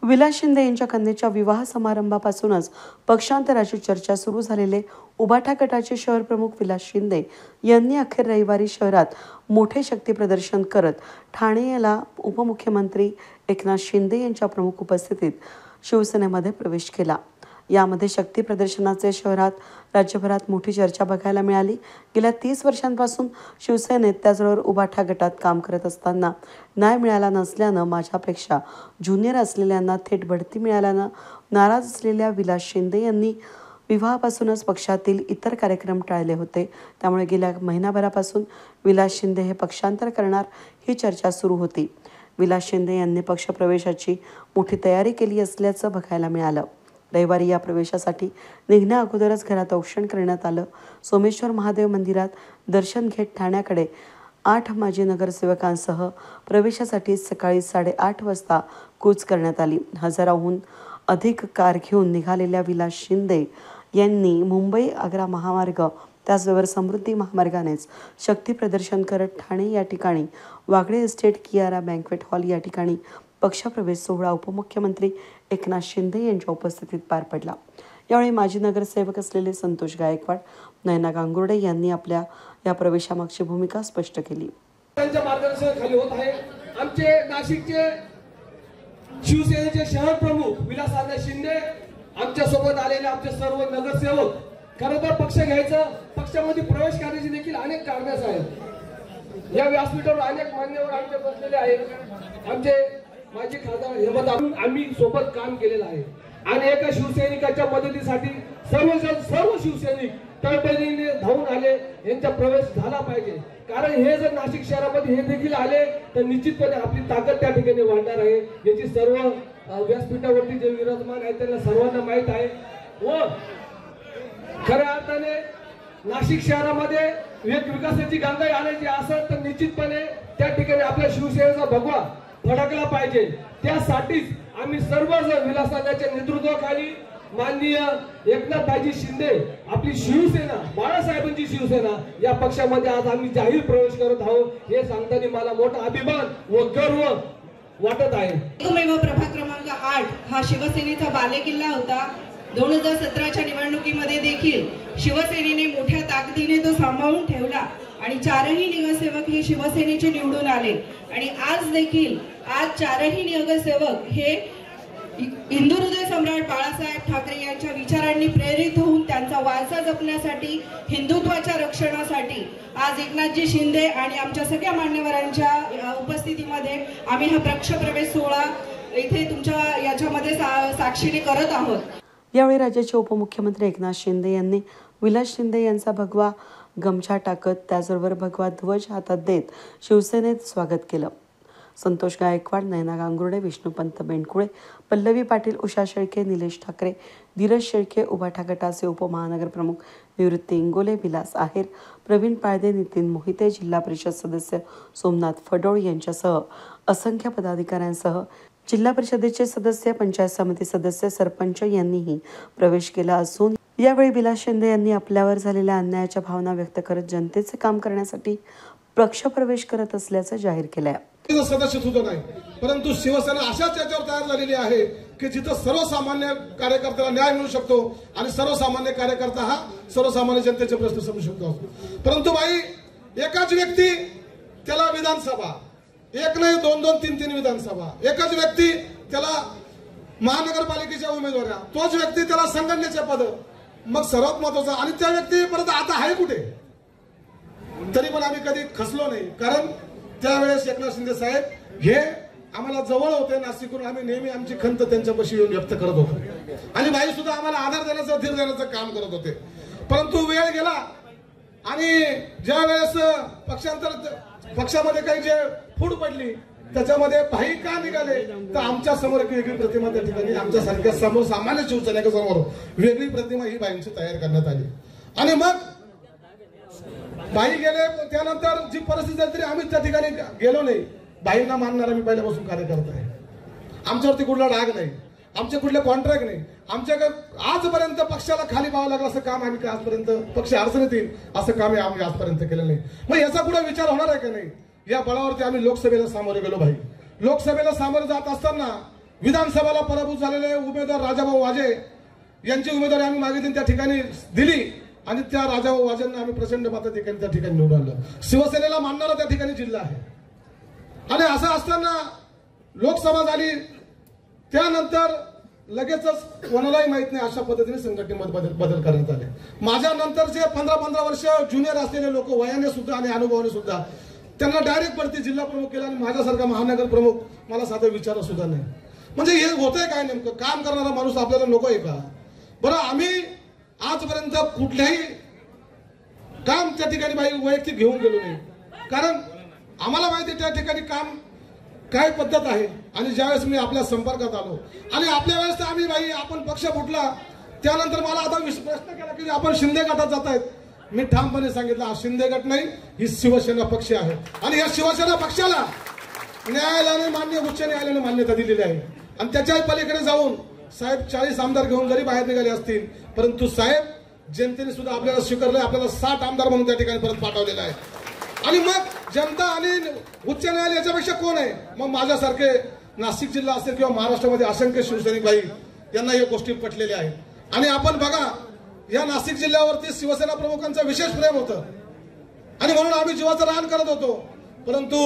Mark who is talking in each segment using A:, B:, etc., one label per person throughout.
A: विलास शिंदे यांच्या कन्येच्या विवाह समारंभापासूनच पक्षांतराची चर्चा सुरू झालेले उभाटा गटाचे शहर प्रमुख विलास शिंदे यांनी अखेर रविवारी शहरात मोठे शक्ती प्रदर्शन करत ठाणेला उपमुख्यमंत्री एकनाथ शिंदे यांच्या प्रमुख उपस्थितीत शिवसेनेमध्ये प्रवेश केला। यामध्ये शक्ती प्रदर्शनाचे शहरात राज्यभरात मोठी चर्चा बघायला मिळाली। गेल्या 30 वर्षांपासून शिवसेनेत त्याचबरोबर उभाटा गटात काम करत असताना न्याय मिळाला नसल्यानं माझ्यापेक्षा ज्युनियर असलेल्यांना थेट बढती मिळाल्यानं नाराज असलेल्या विलास शिंदे यांनी विवाहापासूनच पक्षातील इतर कार्यक्रम टाळले होते। त्यामुळे गेल्या महिनाभरापासून विलास शिंदे हे पक्षांतर करणार ही चर्चा सुरू होती। विलास शिंदे यांनी पक्षप्रवेशाची मोठी तयारी केली असल्याचं बघायला मिळालं। रविवारी या प्रवेशासाठी निघण्या अगोदरच घरात औक्षण करण्यात आलं। सोमेश्वर महादेव मंदिरात दर्शन घेत ठाण्याकडे 8 माजी नगरसेवकांसह प्रवेशासाठी सकाळी 8:30 वाजता कूच करण्यात आली। हजाराहून अधिक कार घेऊन निघालेल्या विलास शिंदे यांनी मुंबई आग्रा महामार्ग त्याचबरोबर समृद्धी महामार्गानेच शक्ती प्रदर्शन करत ठाणे या ठिकाणी Wagle estate Kiara banquet hall या ठिकाणी पक्षप्रवेश सोहळा उपमुख्यमंत्री एकनाथ शिंदे यांच्या उपस्थितीत पार पडला। यावेळी माजी नगरसेवक असलेले संतोष गायकवाड, नयना गांगुर्डे यांनी आपल्या या प्रवेशामागची भूमिका स्पष्ट केली।
B: त्यांच्या मार्गदर्शनाखाली होत आहे आमचे नाशिकचे शिवसेनेचे शहर प्रमुख विलास शिंदे, आमच्या सोबत आलेले आमचे सर्व नगरसेवक। खरं तर पक्ष घ्यायचं, पक्षामध्ये प्रवेश करण्याची देखील अनेक कारणे आहेत। या व्यासपीठावर अनेक मान्यवर आमचे बसलेले आहेत। आमचे माजी खासदार हेमंत आम्ही सोबत काम केलेलं आहे आणि एका शिवसैनिकाच्या मदतीसाठी सर्व शिवसैनिक तळमळीने धावून आले। यांचा प्रवेश झाला पाहिजे, कारण हे जर नाशिक शहरामध्ये हे देखील आले तर निश्चितपणे आपली ताकद त्या ठिकाणी वाढणार आहे। याची सर्व व्यासपीठावरती जे विराजमान आहेत त्यांना सर्वांना माहित आहे। व खऱ्या अर्थाने नाशिक शहरामध्ये एक विकासाची गंगा आणायची असेल तर निश्चितपणे त्या ठिकाणी आपल्या शिवसेनेचा भगवा फडकला पाहिजे। त्यासाठीच आम्ही सर्वजण विलासदादांच्या नेतृत्वाखाली माननीय एकनाथजी शिंदे आपली शिवसेना, बाळासाहेबांची शिवसेना या पक्षामध्ये आज आम्ही जाहीर प्रवेश करत आहोत। हे सांगताना मला मोठा अभिमान व गर्व वाटत आहे।
C: एकमेव प्रभाग क्रमांक 8 हा शिवसेनेचा बालेकिल्ला होता। 2017च्या निवडणुकीमध्ये देखील शिवसेनेने मोठ्या ताकदीने तो सांभाळून ठेवला आणि 4ही नगरसेवक हे शिवसेनेचे निवडून आले आणि आज देखील चारही नगरसेवक हे हिंदू हृदय सम्राट बाळासाहेब ठाकरे यांच्या विचारांनी प्रेरित होऊन त्यांचा वारसा जपण्यासाठी, हिंदुत्वाच्या रक्षणासाठी आज एकनाथजी शिंदे आणि आमच्या सगळ्या मान्यवरांच्या उपस्थितीमध्ये आम्ही हा पक्षप्रवेश सोहळा इथे तुमच्या याच्यामध्ये साक्षीने करत आहोत।
A: यावेळी राज्याचे उपमुख्यमंत्री एकनाथ शिंदे यांनी विलास शिंदे यांचा भगवा गमछा टाकत त्याचबरोबर भगवा ध्वज हातात देत शिवसेनेत स्वागत केलं। संतोष गायकवाड, नयना गांगुर्डे, विष्णुपंत बेंडकुळे, पल्लवी पाटील, उषा शेळके, निलेश ठाकरे, धीरज शेळके, उभाटा गटाचे उपमहानगर प्रमुख निवृत्ती इंगोले, विलास आहेर, प्रवीण पाळदे, नितीन मोहिते, जिल्हा परिषद सदस्य सोमनाथ फडोळ यांच्यासह असंख्य पदाधिकाऱ्यांसह जिल्हा परिषदेचे सदस्य, पंचायत समिती सदस्य, सरपंच यांनीही प्रवेश केला असून यावेळी विलास शिंदे यांनी आपल्यावर झालेल्या अन्यायाच्या भावना व्यक्त करत जनतेचे काम करण्यासाठी पक्षप्रवेश करत असल्याचं जाहीर केलंय।
D: सदस्य सुद्धा नाही, परंतु शिवसेना अशाच याच्यावर तयार झालेली आहे की जिथं सर्वसामान्य कार्यकर्त्याला न्याय मिळू शकतो आणि सर्वसामान्य कार्यकर्ता हा सर्वसामान्य जनतेचे प्रश्न समजू शकतो। परंतु भाई एकाच व्यक्ती त्याला विधानसभा, एक नाही 2-2, 3-3 विधानसभा, एकच व्यक्ती त्याला महानगरपालिकेच्या उमेदवाऱ्या, तोच व्यक्ती त्याला संघटनेचे पद, मग सर्वात महत्वाचं आणि त्या व्यक्ती परत आता आहे कुठे? तरी पण आम्ही कधी खचलो नाही, कारण त्यावेळेस एकनाथ शिंदे साहेब हे आम्हाला जवळ होते नाशिकहून। आम्ही नेहमी आमची खंत त्यांच्यापाशी येऊन व्यक्त करत होतो आणि भाई सुद्धा आम्हाला आधार देण्याचं, धीर देण्याचं काम करत होते। परंतु वेळ गेला आणि ज्या वेळेस पक्षामध्ये काही जे फूट पडली त्याच्यामध्ये भाई का निघाले तर आमच्या समोर एक वेगळी प्रतिमा त्या ठिकाणी आमच्यासारख्या समोर सामान्य शिवसैनिका समोर वेगळी प्रतिमा ही भाईंची तयार करण्यात आली आणि मग भाई गेले। त्यानंतर जी परिस्थिती झाली तरी आम्ही त्या ठिकाणी गेलो नाही। भाईंना मानणारा मी पहिल्यापासून कार्यकर्ता आहे, आमच्यावरती कुठला राग नाही, आमचे कुठले कॉन्ट्रॅक्ट नाही, आमच्याकडे आजपर्यंत पक्षाला खाली पाहावं लागलं असं काम आम्ही आजपर्यंत पक्ष अडचणीत येईल असं काम आम्ही आजपर्यंत केलं नाही। मग याचा कुठे विचार होणार आहे का नाही? या बळावरती आम्ही लोकसभेला सामोरे गेलो भाई। लोकसभेला सामोरे जात असताना विधानसभेला पराभूत झालेले उमेदवार राजाभाऊ वाजे यांची उमेदवारी आम्ही मागितली, त्या ठिकाणी दिली आणि त्या राजाभाऊ वाजेंना आम्ही प्रचंड मताधिक्याने त्या ठिकाणी निवडून आणलं. शिवसेनेला मानणारा त्या ठिकाणी जिल्हा आहे. आणि असं असताना लोकसभा झाली, त्यानंतर लगेचच कोणालाही माहित नाही अशा पद्धतीने संघटनेमध्ये बदल करण्यात आले. माझ्या नंतरचे 15-15 वर्ष ज्युनियर असलेले लोक वयाने सुद्धा आणि अनुभवाने सुद्धा त्यांना डायरेक्ट बढती जिल्हा प्रमुख केला आणि माझ्यासारखा महानगर प्रमुख मला साधं विचार सुद्धा नाही. म्हणजे हे होतंय काय नेमकं? काम करणारा माणूस आपल्याला नको आहे का? बरं, आम्ही आजपर्यंत कुठल्याही काम त्या ठिकाणी वैयक्तिक घेऊन गेलो नाही, कारण आम्हाला माहिती त्या ठिकाणी काम काय पद्धत आहे. आणि ज्यावेळेस मी आपल्या संपर्कात आलो आणि आपल्या वेळेस आम्ही आपण पक्ष फुटला, त्यानंतर मला आता प्रश्न केला की आपण शिंदे गटात जात आहेत. मी ठामपणे सांगितलं हा शिंदे गट नाही, ही शिवसेना पक्ष आहे. आणि या शिवसेना पक्षाला न्यायालयाने उच्च न्यायालयाने मान्यता दिलेली आहे. आणि त्याच्या पलीकडे जाऊन साहेब 40 आमदार घेऊन जरी बाहेर निघाले असतील, परंतु साहेब जनतेने सुद्धा आपल्याला स्वीकारलंय, आपल्याला 60 आमदार म्हणून त्या ठिकाणी परत पाठवलेला आहे. आणि मग जनता आणि उच्च न्यायालय याच्यापेक्षा कोण आहे? मग माझ्यासारखे नाशिक जिल्हा असेल किंवा महाराष्ट्रामध्ये असंख्य शिवसैनिक भाई यांना या गोष्टी पटलेल्या आहेत. आणि आपण बघा, या नाशिक जिल्ह्यावरती शिवसेना प्रमुखांचं विशेष प्रेम होतं आणि म्हणून आम्ही जीवाचं रान करत होतो. परंतु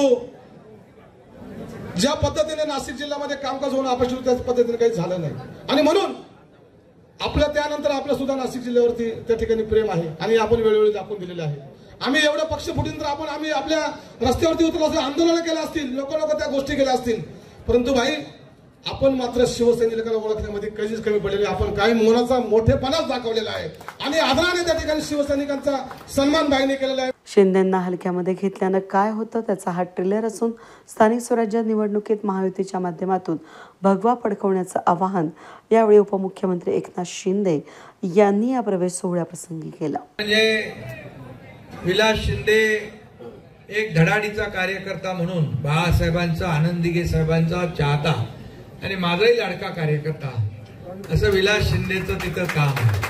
D: ज्या पद्धतीने नाशिक जिल्ह्यामध्ये कामकाज होणं अपेक्षित त्याच पद्धतीने काही झालं नाही. आणि म्हणून त्यानंतर आपलं सुद्धा नाशिक जिल्ह्यावरती त्या ठिकाणी प्रेम आहे आणि आपण वेळोवेळी दाखवून दिलेलं आहे. आम्ही एवढं पक्ष फुटीन तर आम्ही आपल्या रस्त्यावरती उतरलो असं आंदोलन केलं असतील, लोक त्या गोष्टी केल्या असतील, परंतु भाई आपण मात्र शिवसैनिकाला ओळखण्यामध्ये कधीच कमी पडलेले. आपण काही मनाचा मोठेपणाच दाखवलेला आहे आणि आदराने त्या ठिकाणी शिवसैनिकांचा सन्मान भाईने केलेला आहे.
A: शिंदेंना हलक्यामध्ये घेतल्यानं काय होतं त्याचा हा ट्रेलर असून स्थानिक स्वराज्य निवडणुकीत महायुतीच्या माध्यमातून भगवा फडकवण्याचं आवाहन यावेळी उपमुख्यमंत्री एकनाथ शिंदे यांनी या प्रवेश सोहळ्याप्रसंगी केलं.
E: म्हणजे विलास शिंदे एक धडाडीचा कार्यकर्ता म्हणून बाळासाहेबांचा, आनंद दिघे साहेबांचा चाहता आणि माझाही लाडका कार्यकर्ता असं विलास शिंदेचं तिथं काम आहे.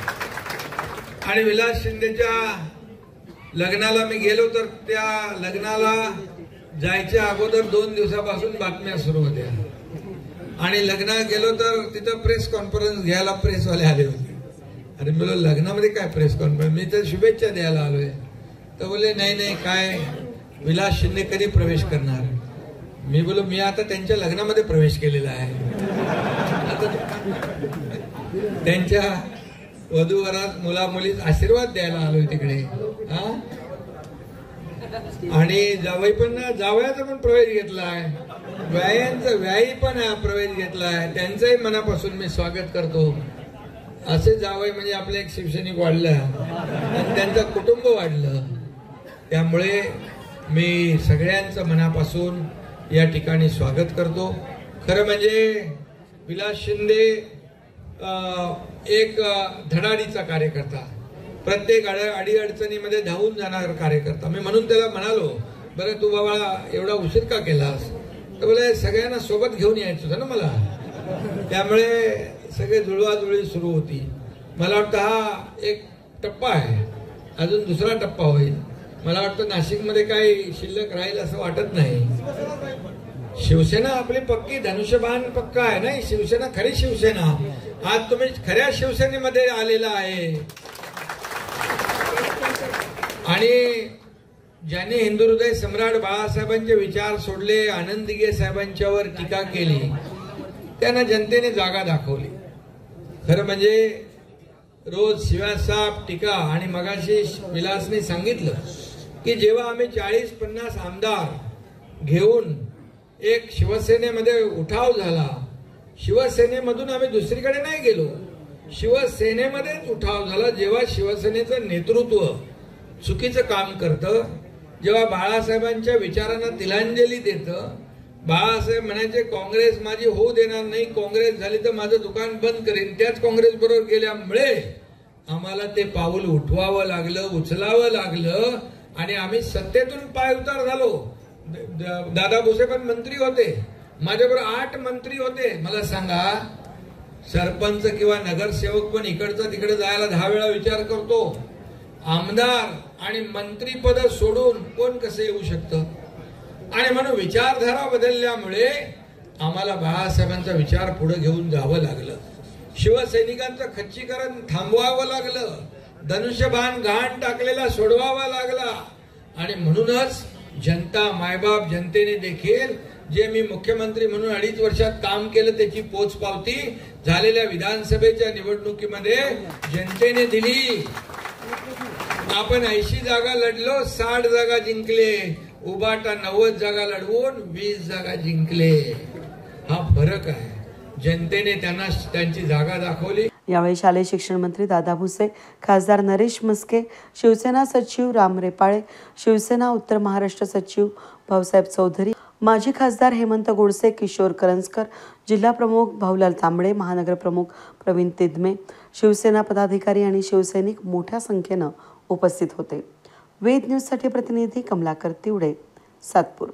E: आणि विलास शिंदेच्या लग्नाला मी गेलो तर त्या लग्नाला जायच्या अगोदर 2 दिवसापासून बातम्या सुरू होत्या आणि लग्नात गेलो तर तिथं प्रेस कॉन्फरन्स घ्यायला प्रेसवाले आले होते. अरे बोलो लग्नामध्ये काय प्रेस कॉन्फरन्स, मी तर शुभेच्छा द्यायला आलोय. तर बोले नाही काय विलास शिंदे कधी प्रवेश करणार? मी बोलो मी आता त्यांच्या लग्नामध्ये प्रवेश केलेला आहे. आता त्यांच्या वधूवरात मुला मुलीत आशीर्वाद द्यायला आलोय तिकडे. आणि जावयाचा पण प्रवेश घेतलाय, व्याई पण प्रवेश घेतलाय, त्यांचंही मनापासून मी स्वागत करतो. असे जावई म्हणजे आपलं एक शिवसैनिक वाढलं आणि त्यांचं कुटुंब वाढलं. त्यामुळे मी सगळ्यांचं मनापासून या ठिकाणी स्वागत करतो. खरं म्हणजे विलास शिंदे एक धडाडीचा कार्यकर्ता, प्रत्येक अडीअडचणीमध्ये धावून जाणारा कार्यकर्ता. मी म्हणून त्याला म्हणालो, बरं तू बाबा एवढा उशीर का केलास? तर बोले सगळ्यांना सोबत घेऊन यायचं होतं ना मला, त्यामुळे सगळे जुळवाजुळवी सुरू होती. मला वाटतं हा एक टप्पा आहे, अजून दुसरा टप्पा होईल. मला वाटतं नाशिकमध्ये काही शिल्लक राहील असं वाटत नाही. शिवसेना आपली पक्की धनुष्यबाण पक्का आहे ना, शिवसेना खरी शिवसेना. आज तुम्ही खऱ्या शिवसेनेमध्ये आलेला आहे. आणि ज्यांनी हिंदू हृदय सम्राट बाळासाहेबांचे विचार सोडले, आनंद दिघे साहेबांच्यावर टीका केली, त्यांना जनतेने जागा दाखवली. खरं म्हणजे रोज शिवासाप टीका. आणि मगाशी विलासने सांगितलं की जेव्हा आम्ही 40-50 आमदार घेऊन एक शिवसेनेमध्ये उठाव झाला, शिवसेनेमधून आम्ही दुसरीकडे नाही गेलो, शिवसेनेमध्येच उठाव झाला. जेव्हा शिवसेनेचं नेतृत्व चुकीचं काम करतं, जेव्हा बाळासाहेबांच्या विचारांना तिलांजली देतं, बाळासाहेब म्हणायचे काँग्रेस माझी होऊ देणार नाही, काँग्रेस झाली तर माझं दुकान बंद करेन, त्याच काँग्रेस बरोबर गेल्यामुळे आम्हाला ते पाऊल उठवावं लागलं, उचलावं लागलं आणि आम्ही सत्तेतून पाय उतार झालो. दादा भुसे पण मंत्री होते, माझ्याबरोबर 8 मंत्री होते. मला सांगा, सरपंच किंवा नगरसेवक पण इकडचा तिकडे जायला 10 वेळा विचार करतो. आमदार आणि मंत्रीपद सोडून कोण कसं येऊ शकतं? आणि म्हणून विचारधारा बदलल्यामुळे आम्हाला बाळासाहेबांचा विचार पुढे घेऊन जावं लागलं. शिवसैनिकांचं खच्चीकरण थांबवावं लागलं. धनुष्यबाण घाण टाकलेला सोडवावा लागला. आणि म्हणूनच जनता, मायबाप जनतेने देखील जे मी मुख्यमंत्री म्हणून 2.5 वर्षात काम केलं त्याची पोचपावती झालेल्या विधानसभेच्या निवडणुकीमध्ये जनतेने दिली. आपण 80 जागा लढलो, 60 जागा जिंकले. उबाटा 90 जागा लढवून 20 जागा जिंकले. हा फरक आहे. जनतेने त्यांना त्यांची जागा दाखवली.
A: यावेळी शालेय शिक्षण मंत्री दादा भुसे, खासदार नरेश म्हस्के, शिवसेना सचिव राम रेपाळे, शिवसेना उत्तर महाराष्ट्र सचिव भाऊसाहेब चौधरी, माजी खासदार हेमंत गोडसे, किशोर करंजकर, जिल्हा प्रमुख भाऊलाल तांबडे, महानगर प्रमुख प्रवीण तिदमे, शिवसेना पदाधिकारी आणि शिवसैनिक मोठ्या संख्येनं उपस्थित होते. वेद न्यूजसाठी प्रतिनिधी कमलाकर तिवडे, सातपूर.